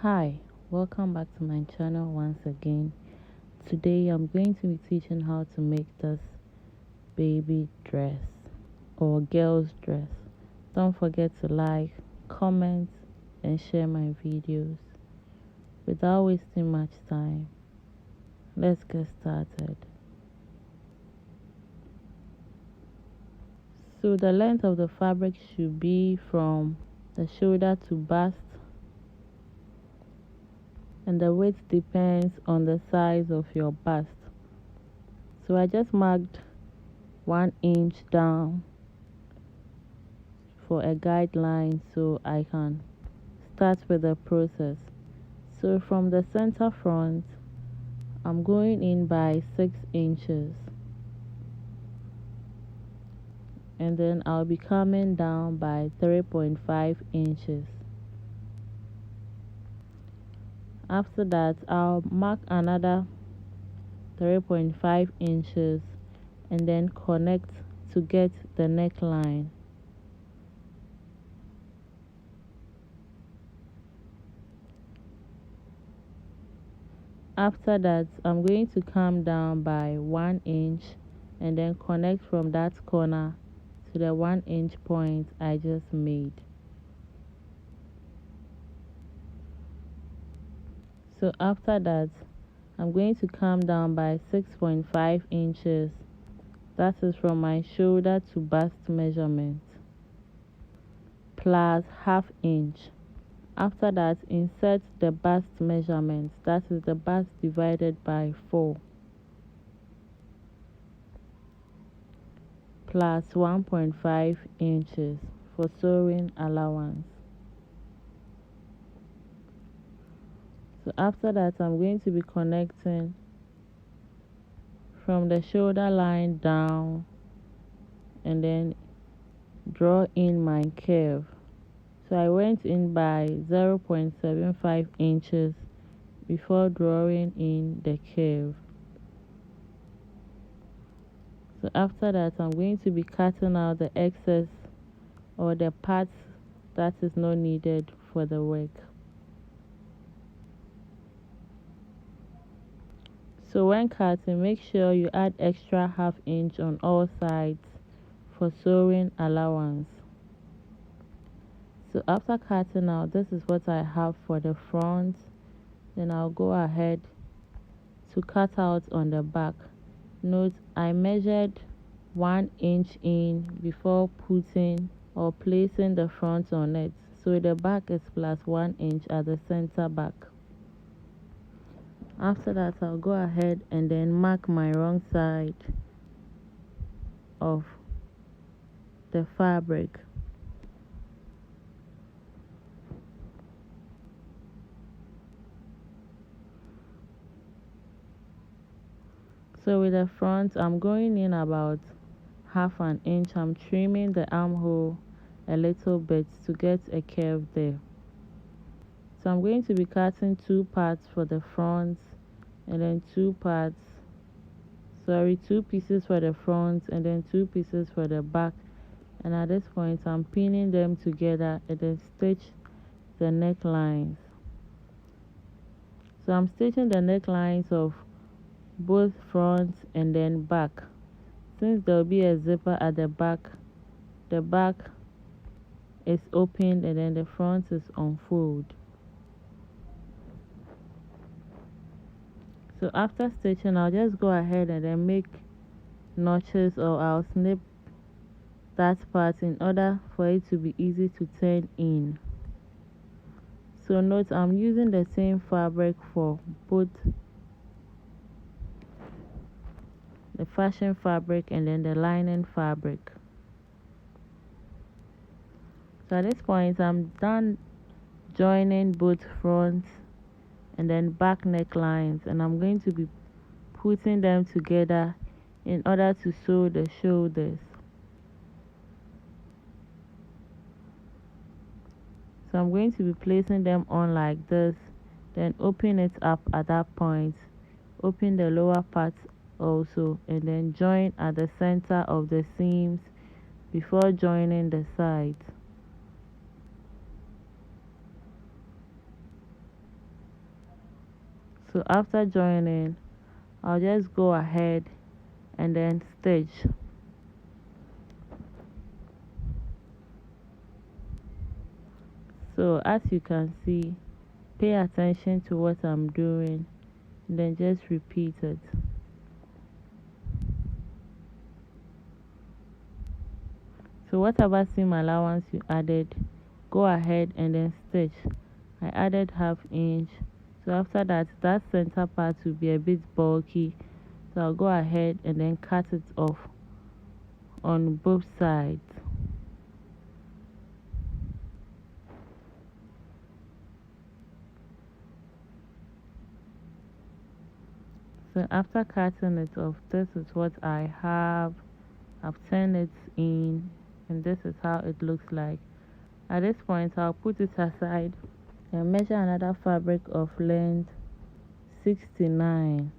Hi, welcome back to my channel once again. Today I'm going to be teaching how to make this baby dress or girl's dress. Don't forget to like, comment and share my videos. Without wasting much time, let's get started. So the length of the fabric should be from the shoulder to bust, and the width depends on the size of your bust. So I just marked 1 inch down for a guideline so I can start with the process. So from the center front, I'm going in by 6 inches, and then I'll be coming down by 3.5 inches. After that, I'll mark another 3.5 inches and then connect to get the neckline. After that, I'm going to come down by 1 inch and then connect from that corner to the 1 inch point I just made. So after that, I'm going to come down by 6.5 inches. That is from my shoulder to bust measurement, plus ½ inch. After that, insert the bust measurement, that is the bust divided by 4, plus 1.5 inches for sewing allowance. So after that, I'm going to be connecting from the shoulder line down and then draw in my curve. So I went in by 0.75 inches before drawing in the curve. So after that, I'm going to be cutting out the excess or the parts that is not needed for the work. So when cutting, make sure you add extra ½ inch on all sides for sewing allowance. So after cutting out, this is what I have for the front. Then I'll go ahead to cut out on the back. Note I measured 1 inch in before putting or placing the front on it. So the back is plus 1 inch at the center back. After that, I'll go ahead and then mark my wrong side of the fabric. So with the front, I'm going in about ½ inch. I'm trimming the armhole a little bit to get a curve there. So I'm going to be cutting 2 parts for the front and then 2 pieces for the front and then 2 pieces for the back. And at this point, I'm pinning them together and then stitch the necklines. So I'm stitching the necklines of both front and then back. Since there will be a zipper at the back is opened and then the front is unfold. So after stitching, I'll just go ahead and then make notches, or I'll snip that part in order for it to be easy to turn in. So note I'm using the same fabric for both the fashion fabric and then the lining fabric. So at this point, I'm done joining both front and then back necklines, and I'm going to be putting them together in order to sew the shoulders. So I'm going to be placing them on like this, then open it up at that point, open the lower part also, and then join at the center of the seams before joining the sides. So after joining, I'll just go ahead and then stitch. So as you can see, pay attention to what I'm doing, and then just repeat it. So whatever seam allowance you added, go ahead and then stitch. I added ½ inch. So after that center part will be a bit bulky, so I'll go ahead and then cut it off on both sides. So after cutting it off, this is what I have. I've turned it in, and this is how it looks like. At this point, I'll put it aside and measure another fabric of length 69.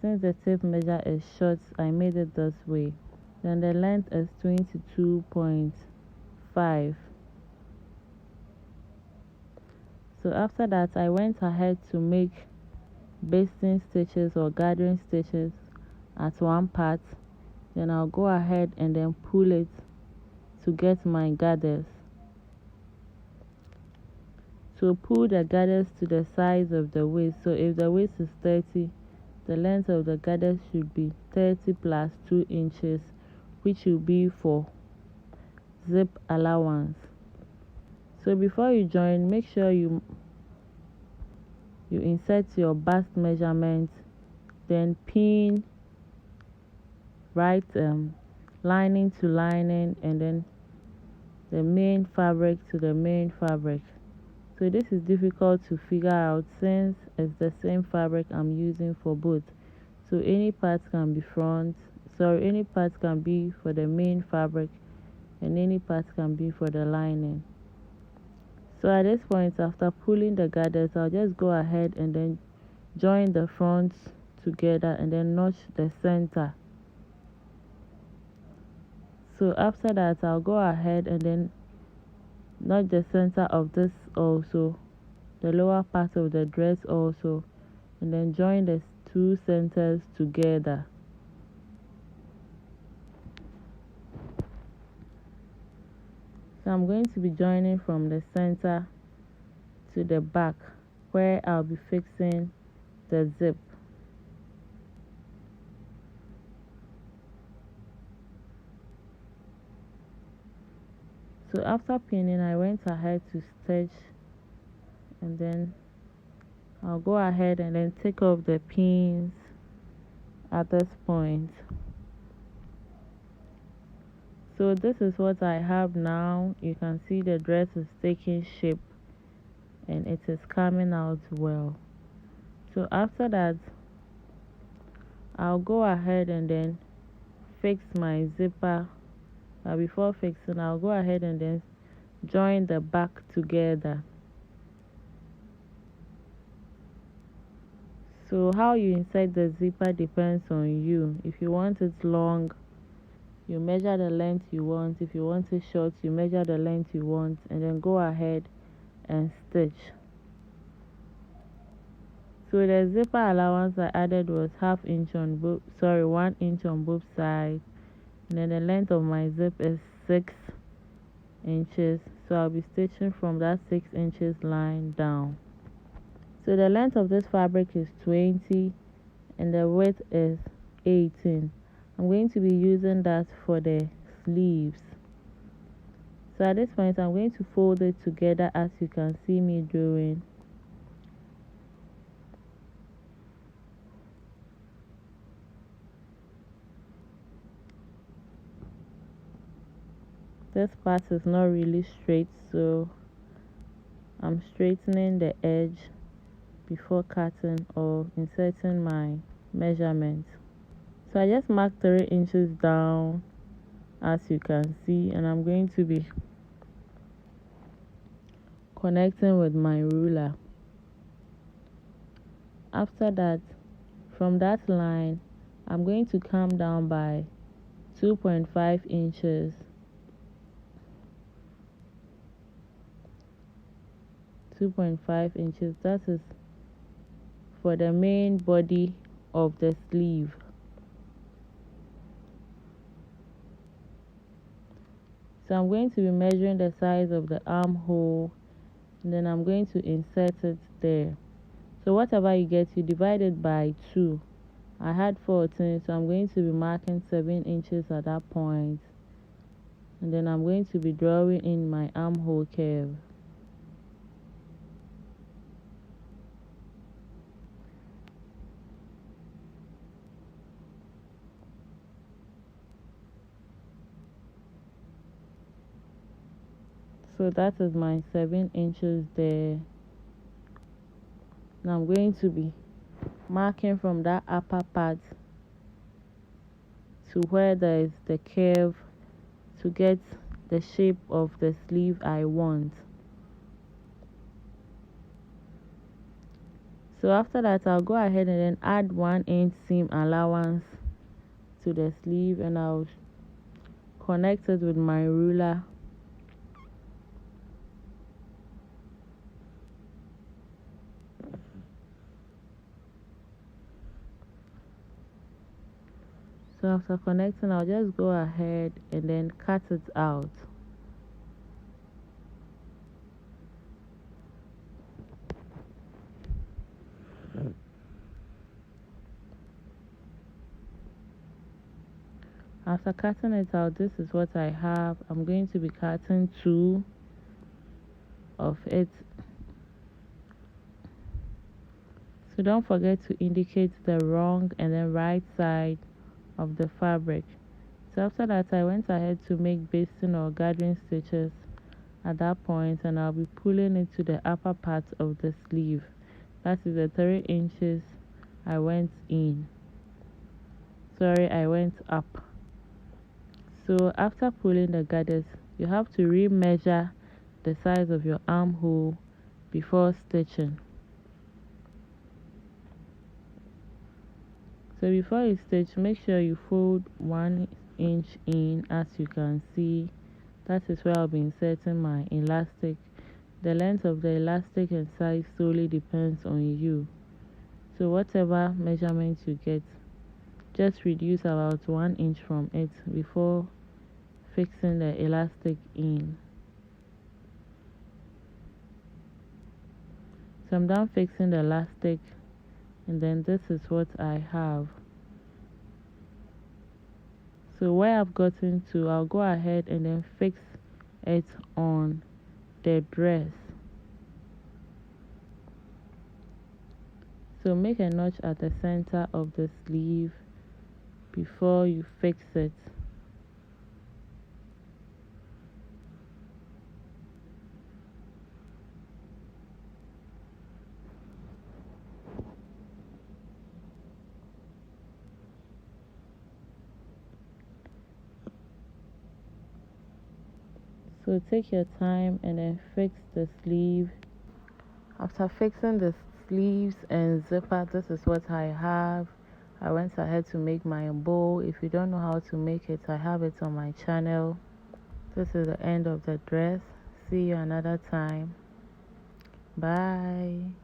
Since the tape measure is short, I made it this way. Then the length is 22.5. So after that, I went ahead to make basting stitches or gathering stitches at one part. Then I'll go ahead and then pull it to get my gathers. So pull the gathers to the size of the waist. So if the waist is 30, the length of the gathers should be 30 plus 2 inches, which will be for zip allowance. So before you join, make sure you insert your bust measurement, then pin right lining to lining, and then the main fabric to the main fabric. So this is difficult to figure out since it's the same fabric I'm using for both. So any part can be any part can be for the main fabric, and any part can be for the lining. So at this point, after pulling the gathers, I'll just go ahead and then join the fronts together and then notch the center. So after that, I'll go ahead and then notch the center of this also, the lower part of the dress also, and then join the two centers together. So I'm going to be joining from the center to the back, where I'll be fixing the zip. So after pinning, I went ahead to stitch, and then I'll go ahead and then take off the pins at this point. So this is what I have now. You can see the dress is taking shape and it is coming out well. So after that, I'll go ahead and then fix my zipper. Before fixing, I'll go ahead and then join the back together. So how you insert the zipper depends on you. If you want it long, you measure the length you want. If you want it short, you measure the length you want, and then go ahead and stitch. So the zipper allowance I added was 1/2 inch on 1 inch on both sides, and then the length of my zip is 6 inches. So I'll be stitching from that 6 inches line down. So the length of this fabric is 20 and the width is 18. I'm going to be using that for the sleeves. So at this point, I'm going to fold it together as you can see me doing. This part is not really straight, so I'm straightening the edge before cutting or inserting my measurement. So I just marked 3 inches down as you can see, and I'm going to be connecting with my ruler. After that, from that line, I'm going to come down by 2.5 inches. 2.5 inches, that is for the main body of the sleeve. So I'm going to be measuring the size of the armhole, and then I'm going to insert it there. So whatever you get, you divide it by 2. I had 14, so I'm going to be marking 7 inches at that point, and then I'm going to be drawing in my armhole curve. So that is my 7 inches there. Now I'm going to be marking from that upper part to where there is the curve to get the shape of the sleeve I want. So after that, I'll go ahead and then add 1 inch seam allowance to the sleeve, and I'll connect it with my ruler. So after connecting, I'll just go ahead and then cut it out. After cutting it out, this is what I have. I'm going to be cutting 2 of it. So don't forget to indicate the wrong and then right side of the fabric. So after that, I went ahead to make basting or gathering stitches at that point, and I'll be pulling it to the upper part of the sleeve. That is the 3 inches I went in. Sorry, I went up. So after pulling the gathers, you have to re-measure the size of your armhole before stitching. So before you stitch, make sure you fold 1 inch in. As you can see, that is where I'll be inserting my elastic. The length of the elastic and size solely depends on you. So whatever measurement you get, just reduce about 1 inch from it before fixing the elastic in. So I'm done fixing the elastic, and then this is what I have. So where I've gotten to, I'll go ahead and then fix it on the dress. So make a notch at the center of the sleeve before you fix it. So take your time and then fix the sleeve. After fixing the sleeves and zipper, this is what I have. I went ahead to make my bow. If you don't know how to make it, I have it on my channel. This is the end of the dress. See you another time. Bye.